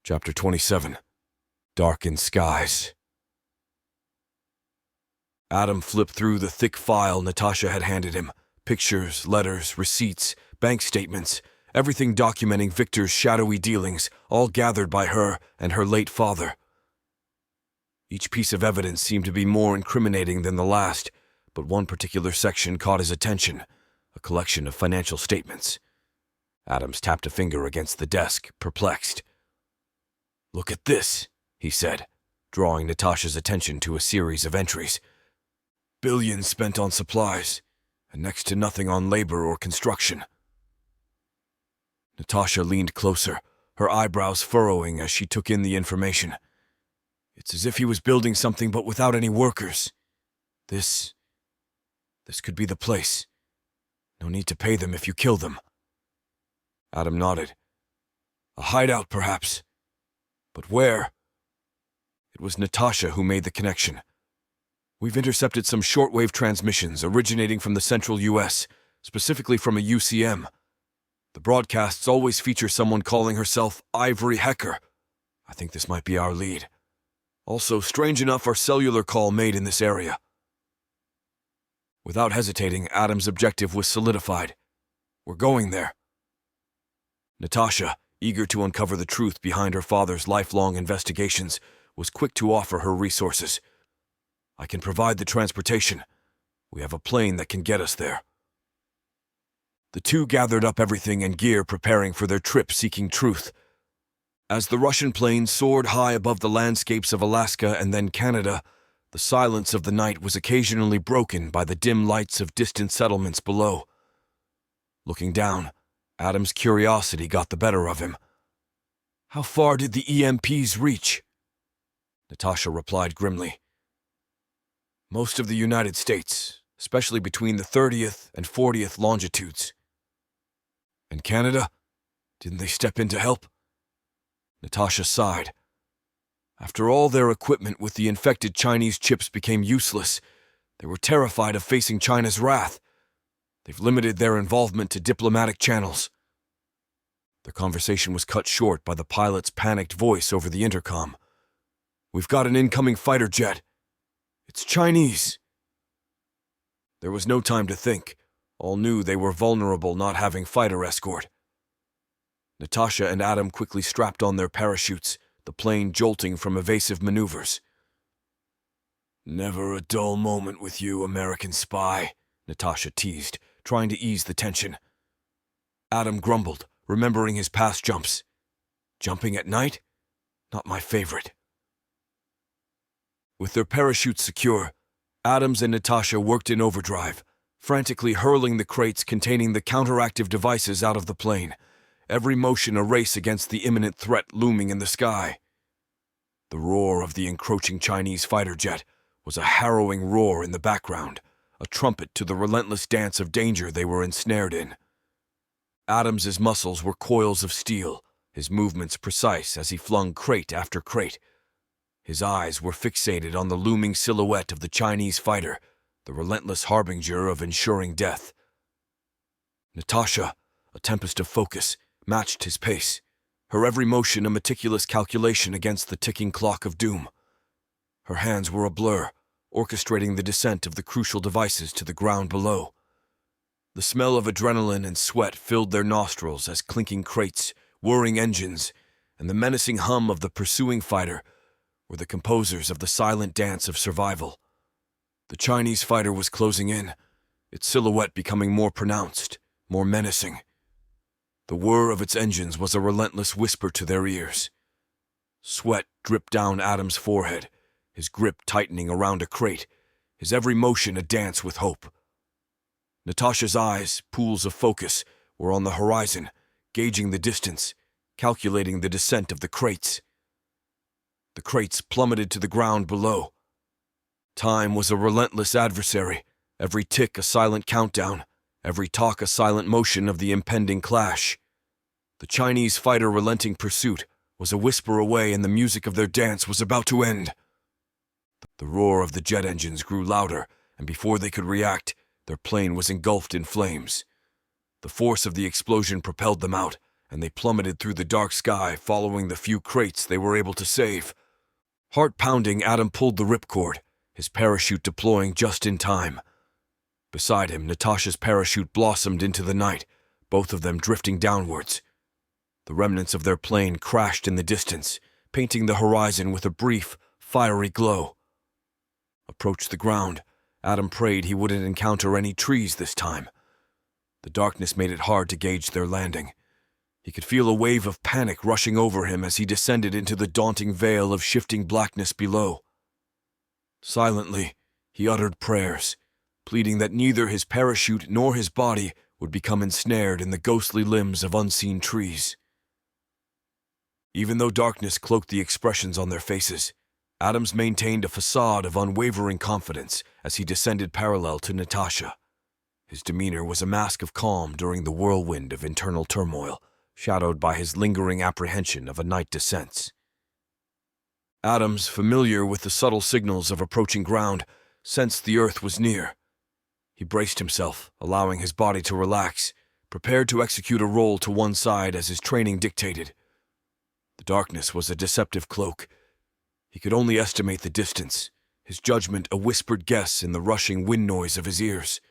Chapter 27. Darkened Skies. Adam flipped through the thick file Natasha had handed him. Pictures, letters, receipts, bank statements, everything documenting Victor's shadowy dealings, all gathered by her and her late father. Each piece of evidence seemed to be more incriminating than the last, but one particular section caught his attention, a collection of financial statements. Adams tapped a finger against the desk, perplexed. "Look at this," he said, drawing Natasha's attention to a series of entries. "Billions spent on supplies, and next to nothing on labor or construction." Natasha leaned closer, her eyebrows furrowing as she took in the information. It's as if he was building something but without any workers. This could be the place. No need to pay them if you kill them. Adam nodded. A hideout, perhaps. But where? It was Natasha who made the connection. We've intercepted some shortwave transmissions originating from the central U.S., specifically from a UCM. The broadcasts always feature someone calling herself Ivory Hecker. I think this might be our lead. Also, strange enough, our cellular call made in this area. Without hesitating, Adam's objective was solidified. We're going there. Natasha, eager to uncover the truth behind her father's lifelong investigations, was quick to offer her resources. I can provide the transportation. We have a plane that can get us there. The two gathered up everything and gear, preparing for their trip seeking truth. As the Russian plane soared high above the landscapes of Alaska and then Canada, the silence of the night was occasionally broken by the dim lights of distant settlements below. Looking down, Adam's curiosity got the better of him. How far did the EMPs reach? Natasha replied grimly. Most of the United States, especially between the 30th and 40th longitudes. And Canada? Didn't they step in to help? Natasha sighed. After all their equipment with the infected Chinese chips became useless, they were terrified of facing China's wrath. They've limited their involvement to diplomatic channels. The conversation was cut short by the pilot's panicked voice over the intercom. We've got an incoming fighter jet. It's Chinese. There was no time to think. All knew they were vulnerable not having fighter escort. Natasha and Adam quickly strapped on their parachutes, the plane jolting from evasive maneuvers. Never a dull moment with you, American spy, Natasha teased, trying to ease the tension. Adam grumbled, remembering his past jumps. Jumping at night? Not my favorite. With their parachutes secure, Adams and Natasha worked in overdrive, frantically hurling the crates containing the counteractive devices out of the plane, every motion a race against the imminent threat looming in the sky. The roar of the encroaching Chinese fighter jet was a harrowing roar in the background, a trumpet to the relentless dance of danger they were ensnared in. Adams's muscles were coils of steel, his movements precise as he flung crate after crate. His eyes were fixated on the looming silhouette of the Chinese fighter, the relentless harbinger of ensuring death. Natasha, a tempest of focus, matched his pace, her every motion a meticulous calculation against the ticking clock of doom. Her hands were a blur, orchestrating the descent of the crucial devices to the ground below. The smell of adrenaline and sweat filled their nostrils as clinking crates, whirring engines, and the menacing hum of the pursuing fighter were the composers of the silent dance of survival. The Chinese fighter was closing in, its silhouette becoming more pronounced, more menacing. The whir of its engines was a relentless whisper to their ears. Sweat dripped down Adam's forehead, his grip tightening around a crate, his every motion a dance with hope. Natasha's eyes, pools of focus, were on the horizon, gauging the distance, calculating the descent of the crates. The crates plummeted to the ground below. Time was a relentless adversary, every tick a silent countdown, every talk a silent motion of the impending clash. The Chinese fighter relenting pursuit was a whisper away, and the music of their dance was about to end. The roar of the jet engines grew louder, and before they could react, their plane was engulfed in flames. The force of the explosion propelled them out, and they plummeted through the dark sky, following the few crates they were able to save. Heart-pounding, Adam pulled the ripcord, his parachute deploying just in time. Beside him, Natasha's parachute blossomed into the night, both of them drifting downwards. The remnants of their plane crashed in the distance, painting the horizon with a brief, fiery glow. Approached the ground, Adam prayed he wouldn't encounter any trees this time. The darkness made it hard to gauge their landing. He could feel a wave of panic rushing over him as he descended into the daunting veil of shifting blackness below. Silently, he uttered prayers, pleading that neither his parachute nor his body would become ensnared in the ghostly limbs of unseen trees. Even though darkness cloaked the expressions on their faces, Adams maintained a facade of unwavering confidence as he descended parallel to Natasha. His demeanor was a mask of calm during the whirlwind of internal turmoil, shadowed by his lingering apprehension of a night descent. Adams, familiar with the subtle signals of approaching ground, sensed the earth was near. He braced himself, allowing his body to relax, prepared to execute a roll to one side as his training dictated. The darkness was a deceptive cloak. He could only estimate the distance, his judgment a whispered guess in the rushing wind noise of his ears.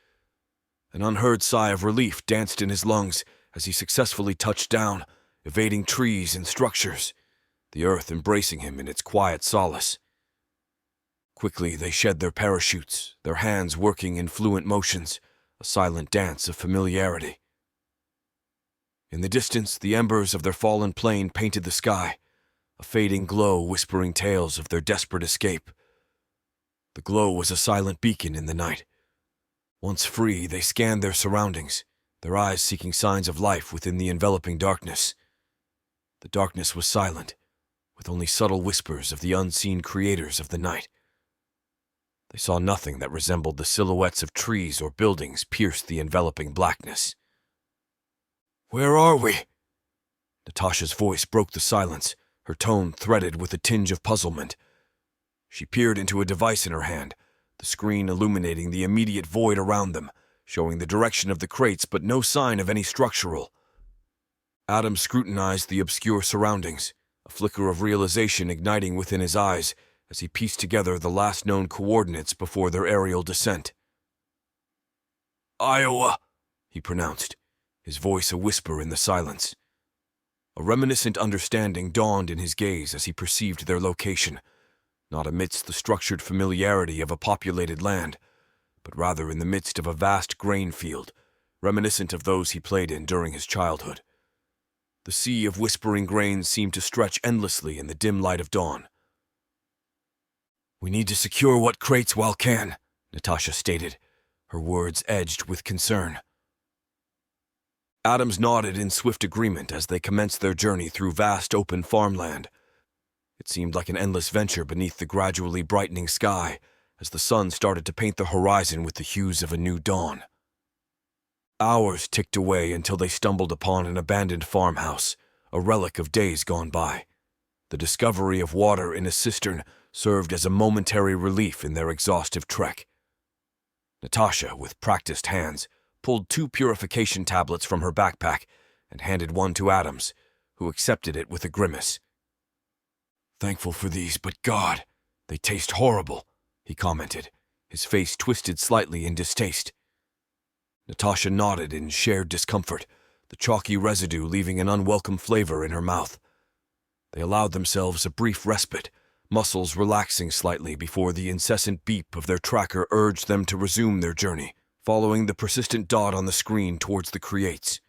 An unheard sigh of relief danced in his lungs as he successfully touched down, evading trees and structures, the earth embracing him in its quiet solace. Quickly they shed their parachutes, their hands working in fluent motions, a silent dance of familiarity. In the distance, the embers of their fallen plane painted the sky, a fading glow whispering tales of their desperate escape. The glow was a silent beacon in the night. Once free, they scanned their surroundings, their eyes seeking signs of life within the enveloping darkness. The darkness was silent, with only subtle whispers of the unseen creators of the night. They saw nothing that resembled the silhouettes of trees or buildings pierce the enveloping blackness. "Where are we?" Natasha's voice broke the silence, her tone threaded with a tinge of puzzlement. She peered into a device in her hand, the screen illuminating the immediate void around them, showing the direction of the crates but no sign of any structural. Adam scrutinized the obscure surroundings, a flicker of realization igniting within his eyes as he pieced together the last known coordinates before their aerial descent. "Iowa," he pronounced, his voice a whisper in the silence. A reminiscent understanding dawned in his gaze as he perceived their location, not amidst the structured familiarity of a populated land, but rather in the midst of a vast grain field, reminiscent of those he played in during his childhood. The sea of whispering grains seemed to stretch endlessly in the dim light of dawn. "We need to secure what crates while can," Natasha stated, her words edged with concern. Adams nodded in swift agreement as they commenced their journey through vast open farmland. It seemed like an endless venture beneath the gradually brightening sky as the sun started to paint the horizon with the hues of a new dawn. Hours ticked away until they stumbled upon an abandoned farmhouse, a relic of days gone by. The discovery of water in a cistern served as a momentary relief in their exhaustive trek. Natasha, with practiced hands, pulled 2 purification tablets from her backpack and handed one to Adams, who accepted it with a grimace. "Thankful for these, but God, they taste horrible," he commented, his face twisted slightly in distaste. Natasha nodded in shared discomfort, the chalky residue leaving an unwelcome flavor in her mouth. They allowed themselves a brief respite, muscles relaxing slightly before the incessant beep of their tracker urged them to resume their journey, following the persistent dot on the screen towards the creates.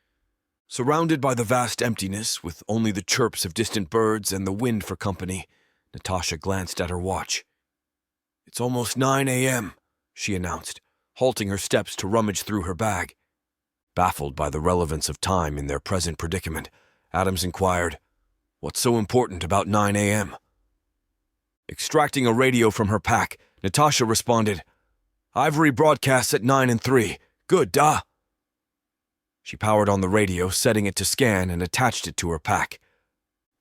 Surrounded by the vast emptiness, with only the chirps of distant birds and the wind for company, Natasha glanced at her watch. "It's almost 9 a.m., she announced, halting her steps to rummage through her bag. Baffled by the relevance of time in their present predicament, Adams inquired, "What's so important about 9 a.m.? Extracting a radio from her pack, Natasha responded, "Ivory broadcasts at 9 and 3. Good, da." She powered on the radio, setting it to scan, and attached it to her pack.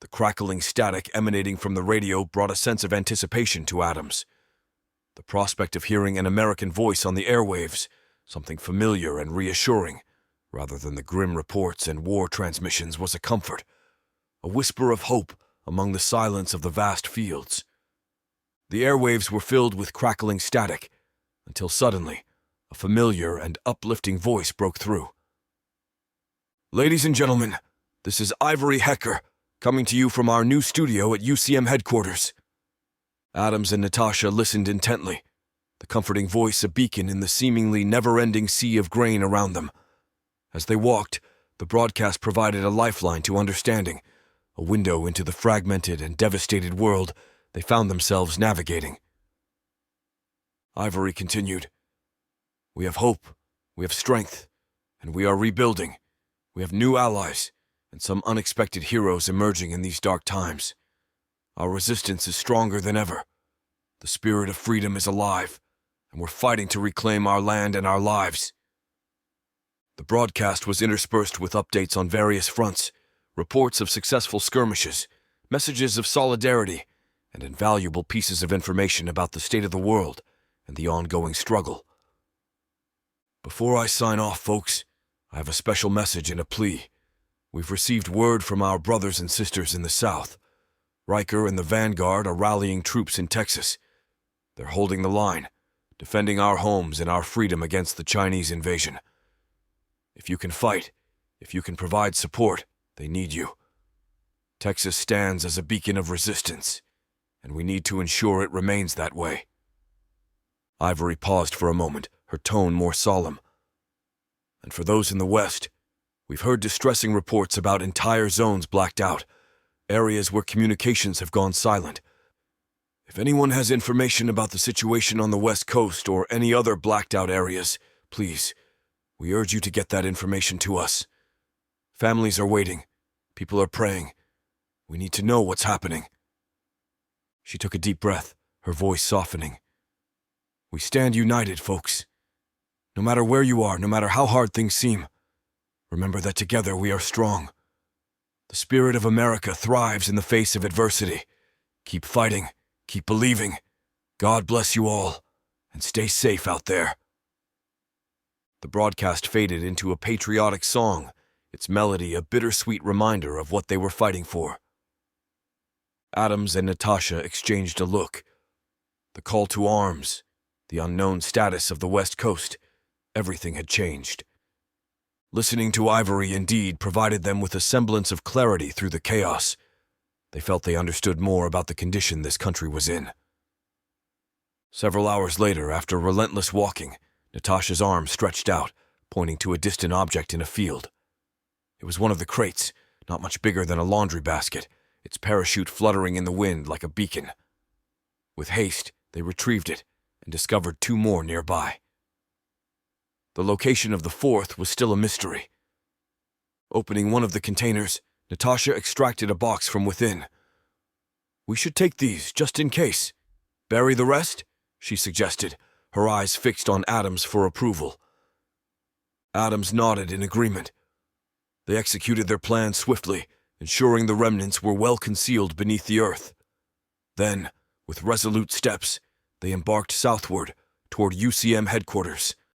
The crackling static emanating from the radio brought a sense of anticipation to Adams. The prospect of hearing an American voice on the airwaves, something familiar and reassuring, rather than the grim reports and war transmissions, was a comfort, a whisper of hope among the silence of the vast fields. The airwaves were filled with crackling static, until suddenly, a familiar and uplifting voice broke through. "Ladies and gentlemen, this is Ivory Hecker, coming to you from our new studio at UCM headquarters." Adams and Natasha listened intently, the comforting voice a beacon in the seemingly never-ending sea of grain around them. As they walked, the broadcast provided a lifeline to understanding, a window into the fragmented and devastated world they found themselves navigating. Ivory continued, "We have hope, we have strength, and we are rebuilding. We have new allies, and some unexpected heroes emerging in these dark times. Our resistance is stronger than ever. The spirit of freedom is alive, and we're fighting to reclaim our land and our lives." The broadcast was interspersed with updates on various fronts, reports of successful skirmishes, messages of solidarity, and invaluable pieces of information about the state of the world and the ongoing struggle. "Before I sign off, folks, I have a special message and a plea. We've received word from our brothers and sisters in the South. Riker and the Vanguard are rallying troops in Texas. They're holding the line, defending our homes and our freedom against the Chinese invasion. If you can fight, if you can provide support, they need you. Texas stands as a beacon of resistance, and we need to ensure it remains that way." Ivory paused for a moment, her tone more solemn. "And for those in the West, we've heard distressing reports about entire zones blacked out, areas where communications have gone silent. If anyone has information about the situation on the West Coast or any other blacked-out areas, please, we urge you to get that information to us. Families are waiting. People are praying. We need to know what's happening." She took a deep breath, her voice softening. "We stand united, folks. No matter where you are, no matter how hard things seem, remember that together we are strong. The spirit of America thrives in the face of adversity. Keep fighting. Keep believing. God bless you all, and stay safe out there." The broadcast faded into a patriotic song, its melody a bittersweet reminder of what they were fighting for. Adams and Natasha exchanged a look. The call to arms, the unknown status of the West Coast, everything had changed. Listening to Ivory indeed provided them with a semblance of clarity through the chaos. They felt they understood more about the condition this country was in. Several hours later, after relentless walking, Natasha's arm stretched out, pointing to a distant object in a field. It was one of the crates, not much bigger than a laundry basket, its parachute fluttering in the wind like a beacon. With haste, they retrieved it and discovered two more nearby. The location of the fourth was still a mystery. Opening one of the containers, Natasha extracted a box from within. "We should take these, just in case. Bury the rest?" she suggested, her eyes fixed on Adams for approval. Adams nodded in agreement. They executed their plan swiftly, ensuring the remnants were well concealed beneath the earth. Then, with resolute steps, they embarked southward toward UCM headquarters.